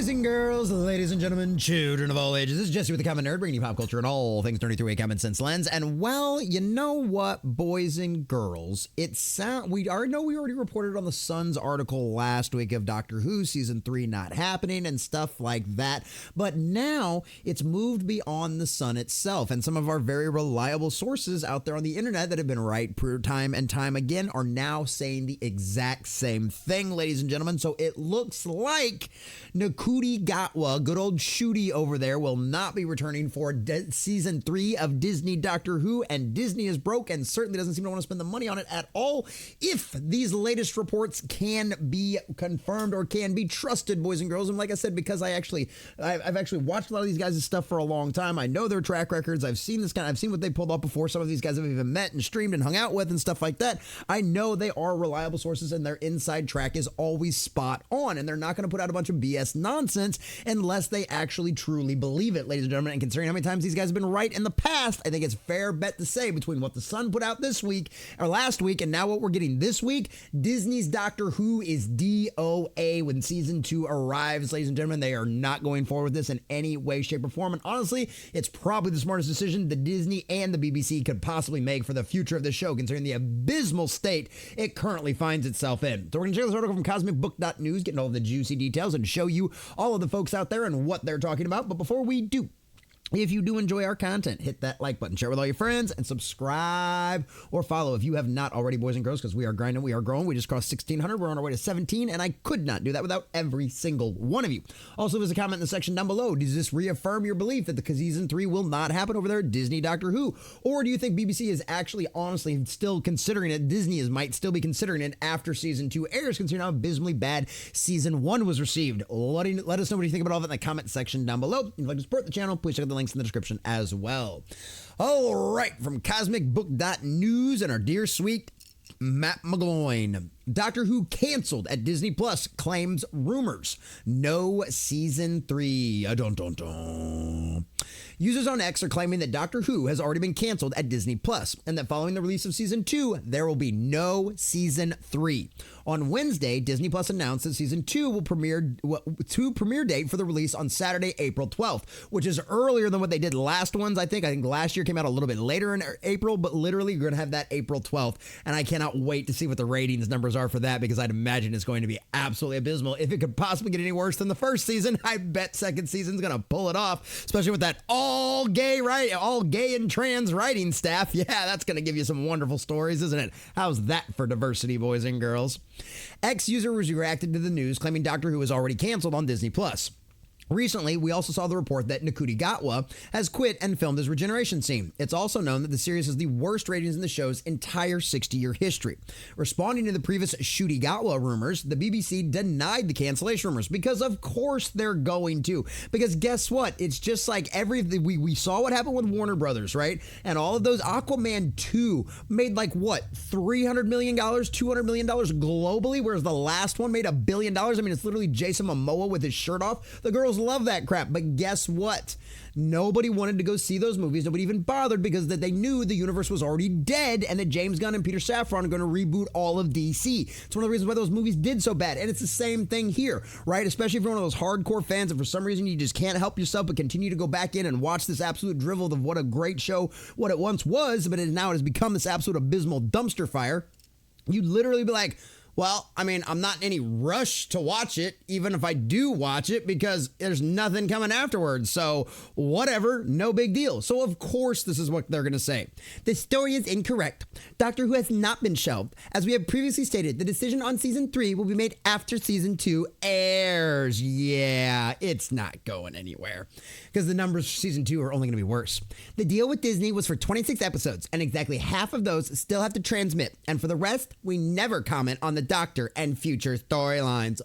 Boys and girls, ladies and gentlemen, children of all ages, this is Jesse with the Common Nerd, bringing you pop culture and all things nerdy through a common sense lens. And well, you know what, boys and girls, we already reported on the Sun's article last week of Doctor Who season 3 not happening and stuff like that. But now it's moved beyond the Sun itself, and some of our very reliable sources out there on the internet that have been right time and time again are now saying the exact same thing, ladies and gentlemen. So it looks like Ncuti Gatwa, good old Shooty over there, will not be returning for season 3 of Disney Doctor Who, and Disney is broke and certainly doesn't seem to want to spend the money on it at all if these latest reports can be confirmed or can be trusted, boys and girls. And like I said, because I've actually watched a lot of these guys' stuff for a long time. I know their track records. I've seen what they pulled off before. Some of these guys have even met and streamed and hung out with and stuff like that. I know they are reliable sources and their inside track is always spot on, and they're not going to put out a bunch of BS nonsense unless they actually truly believe it, ladies and gentlemen. And considering how many times these guys have been right in the past, I think it's fair bet to say between what the Sun put out this week or last week and now what we're getting this week, Disney's Doctor Who is DOA when season 2 arrives, ladies and gentlemen. They are not going forward with this in any way, shape, or form. And honestly, it's probably the smartest decision that Disney and the BBC could possibly make for the future of the show, considering the abysmal state it currently finds itself in. So we're going to check this article from cosmicbook.news, getting all of the juicy details and show you all of the folks out there and what they're talking about. But before we do, if you do enjoy our content, hit that like button, share with all your friends, and subscribe or follow if you have not already, boys and girls, because we are grinding, we are growing. We just crossed 1,600. We're on our way to 17, and I could not do that without every single one of you. Also, there's a comment in the section down below. Does this reaffirm your belief that the season 3 will not happen over there at Disney Doctor Who? Or do you think BBC is actually honestly still considering it? Disney might still be considering it after season 2 airs, considering how abysmally bad season 1 was received. Let us know what you think about all that in the comment section down below. If you'd like to support the channel, please check out the links in the description as well. All right, from cosmicbook.news and our dear sweet Matt McGloin. Doctor Who canceled at Disney Plus, claims rumors. No season 3. Dun, dun, dun. Users on X are claiming that Doctor Who has already been canceled at Disney Plus, and that following the release of season 2, there will be no season 3. On Wednesday, Disney Plus announced that season 2 will premiere date for the release on Saturday, April 12th, which is earlier than what they did last ones. I think last year came out a little bit later in April, but literally you're going to have that April 12th, and I cannot wait to see what the ratings numbers are for that, because I'd imagine it's going to be absolutely abysmal. If it could possibly get any worse than the first season, I bet second season's going to pull it off, especially with that all gay and trans writing staff. Yeah, that's going to give you some wonderful stories, isn't it? How's that for diversity, boys and girls? X users reacted to the news, claiming Doctor Who is already canceled on Disney Plus. Recently, we also saw the report that Ncuti Gatwa has quit and filmed his regeneration scene. It's also known that the series has the worst ratings in the show's entire 60-year history. Responding to the previous Ncuti Gatwa rumors, the BBC denied the cancellation rumors, because of course they're going to. Because guess what? It's just like we saw what happened with Warner Brothers, right? And all of those. Aquaman 2 made like what? $300 million, $200 million globally, whereas the last one made $1 billion. I mean, it's literally Jason Momoa with his shirt off. The girls love that crap, but guess what? Nobody wanted to go see those movies. Nobody even bothered, because that they knew the universe was already dead and that James Gunn and Peter Safran are going to reboot all of DC. It's one of the reasons why those movies did so bad, and it's the same thing here, right? Especially if you're one of those hardcore fans and for some reason you just can't help yourself but continue to go back in and watch this absolute drivel of what a great show, what it once was, but now it has become this absolute abysmal dumpster fire. You'd literally be like, well, I mean, I'm not in any rush to watch it, even if I do watch it, because there's nothing coming afterwards. So whatever, no big deal. So of course, this is what they're going to say. The story is incorrect. Doctor Who has not been shelved. As we have previously stated, the decision on season 3 will be made after season 2 airs. Yeah, it's not going anywhere, because the numbers for season 2 are only going to be worse. The deal with Disney was for 26 episodes, and exactly half of those still have to transmit. And for the rest, we never comment on the Doctor and future storylines.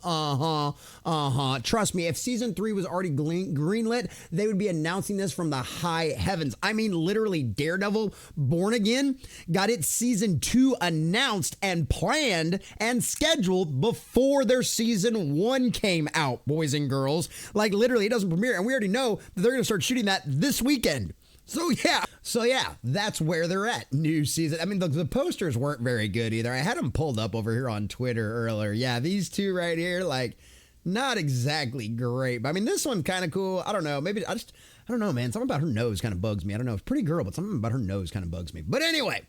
Trust me, if season 3 was already greenlit, they would be announcing this from the high heavens. I mean, literally, Daredevil Born Again got its season 2 announced and planned and scheduled before their season 1 came out, boys and girls. Like, literally, it doesn't premiere, and we already know that they're going to start shooting that this weekend. So yeah, that's where they're at. New season. I mean, the posters weren't very good either. I had them pulled up over here on Twitter earlier. Yeah, these two right here, like, not exactly great. But I mean, this one's kind of cool. I don't know. Maybe I don't know, man. Something about her nose kind of bugs me. I don't know. It's a pretty girl, but something about her nose kind of bugs me. But anyway,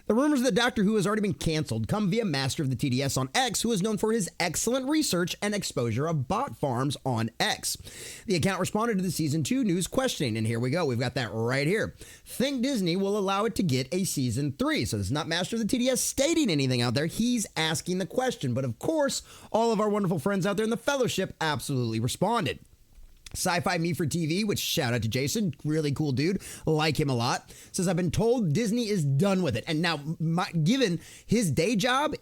the rumors that Doctor Who has already been canceled come via Master of the TDS on X, who is known for his excellent research and exposure of bot farms on X. The account responded to the Season 2 news questioning, and here we go. We've got that right here. Think Disney will allow it to get a Season 3. So this is not Master of the TDS stating anything out there. He's asking the question. But of course, all of our wonderful friends out there in the Fellowship absolutely responded. Sci-Fi Me for TV, which shout out to Jason, really cool dude, like him a lot, says, I've been told Disney is done with it. And now, given his day job,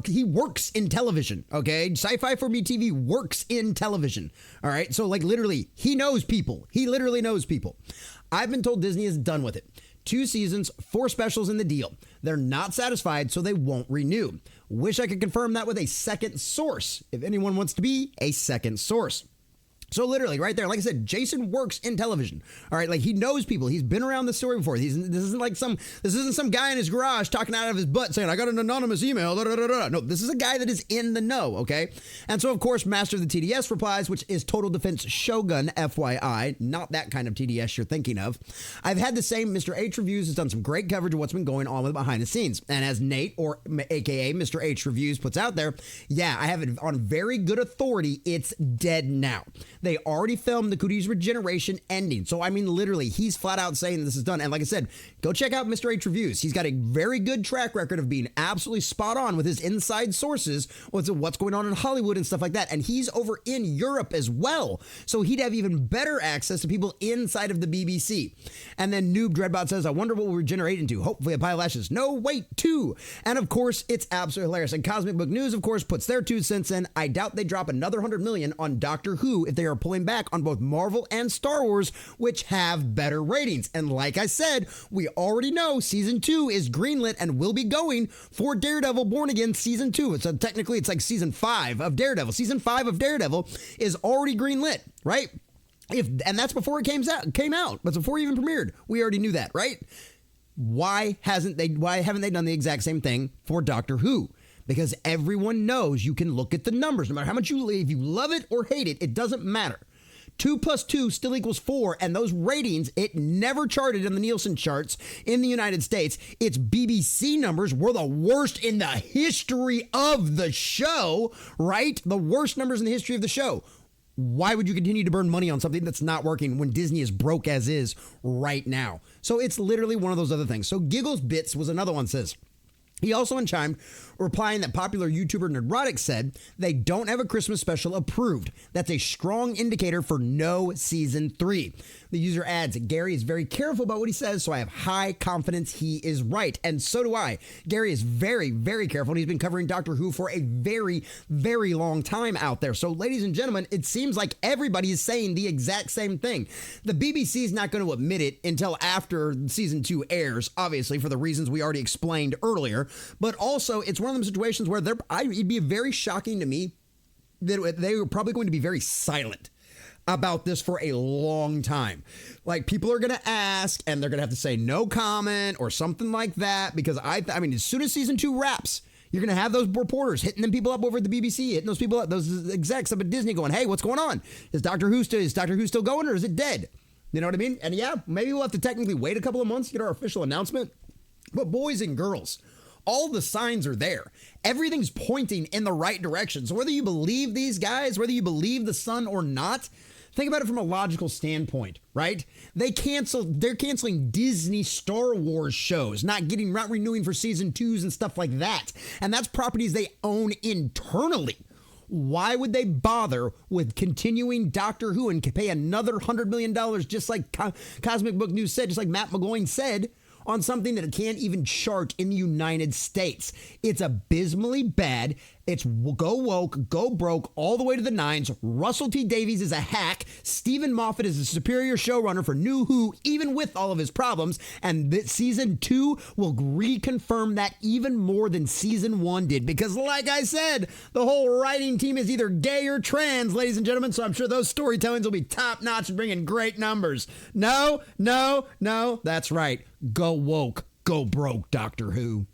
he works in television, okay? Sci-Fi for Me TV works in television, all right? So, like, literally, he knows people. He literally knows people. I've been told Disney is done with it. 2 seasons, 4 specials in the deal. They're not satisfied, so they won't renew. Wish I could confirm that with a second source, if anyone wants to be a second source. So literally right there, like I said, Jason works in television. All right, like he knows people. He's been around the story before. This isn't some guy in his garage talking out of his butt saying, I got an anonymous email. Da, da, da, da. No, this is a guy that is in the know, okay? And so, of course, Master of the TDS replies, which is Total Defense Shogun, FYI, not that kind of TDS you're thinking of. I've had the same. Mr. H Reviews has done some great coverage of what's been going on with behind the scenes. And as Nate, or AKA Mr. H Reviews, puts out there, yeah, I have it on very good authority. It's dead now. They already filmed the Cootie's Regeneration ending. So, I mean, literally, he's flat out saying this is done. And like I said, go check out Mr. H Reviews. He's got a very good track record of being absolutely spot on with his inside sources, what's going on in Hollywood and stuff like that. And he's over in Europe as well. So he'd have even better access to people inside of the BBC. And then Noob Dreadbot says, I wonder what we'll regenerate into. Hopefully a pile of ashes. No, wait, 2. And of course, it's absolutely hilarious. And Cosmic Book News, of course, puts their 2 cents in. I doubt they drop another 100 million on Doctor Who if they are pulling back on both Marvel and Star Wars, which have better ratings. And like I said, we already know Season 2 is greenlit and will be going for Daredevil Born Again Season 2. So technically, it's like Season 5 of Daredevil. Season 5 of Daredevil is already greenlit, right? And that's before it came out. But before it even premiered. We already knew that, right? Why haven't they done the exact same thing for Doctor Who? Because everyone knows you can look at the numbers. No matter how much if you love it or hate it, it doesn't matter. 2 plus 2 still equals 4, and those ratings, it never charted in the Nielsen charts in the United States. Its BBC numbers were the worst in the history of the show, right? The worst numbers in the history of the show. Why would you continue to burn money on something that's not working when Disney is broke as is right now? So it's literally one of those other things. So Giggles Bits was another one, says. He also chimed, replying that popular YouTuber Nerdrotic said they don't have a Christmas special approved. That's a strong indicator for no Season 3. The user adds, Gary is very careful about what he says, so I have high confidence he is right. And so do I. Gary is very, very careful, and he's been covering Doctor Who for a very, very long time out there. So, ladies and gentlemen, it seems like everybody is saying the exact same thing. The BBC is not going to admit it until after Season 2 airs, obviously, for the reasons we already explained earlier. But also, it's one of those situations where it'd be very shocking to me that they were probably going to be very silent about this for a long time. Like, people are going to ask, and they're going to have to say no comment or something like that, because I mean, as soon as Season 2 wraps, you're going to have those reporters hitting them people up over at the BBC, hitting those people up, those execs up at Disney going, hey, what's going on? Is Doctor Who still going, or is it dead? You know what I mean? And yeah, maybe we'll have to technically wait a couple of months to get our official announcement. But boys and girls, all the signs are there. Everything's pointing in the right direction. So whether you believe these guys, whether you believe the Sun or not, think about it from a logical standpoint, right? They're canceling Disney Star Wars shows, not renewing for Season 2s and stuff like that. And that's properties they own internally. Why would they bother with continuing Doctor Who and pay another $100 million, just like Cosmic Book News said, just like Matt McGloin said, on something that it can't even chart in the United States? It's abysmally bad. It's go woke, go broke, all the way to the nines. Russell T Davies is a hack. Stephen Moffat is a superior showrunner for New Who, even with all of his problems. And this Season 2 will reconfirm that even more than Season 1 did. Because like I said, the whole writing team is either gay or trans, ladies and gentlemen. So I'm sure those storytellings will be top notch and bring in great numbers. No, that's right. Go woke, go broke, Doctor Who.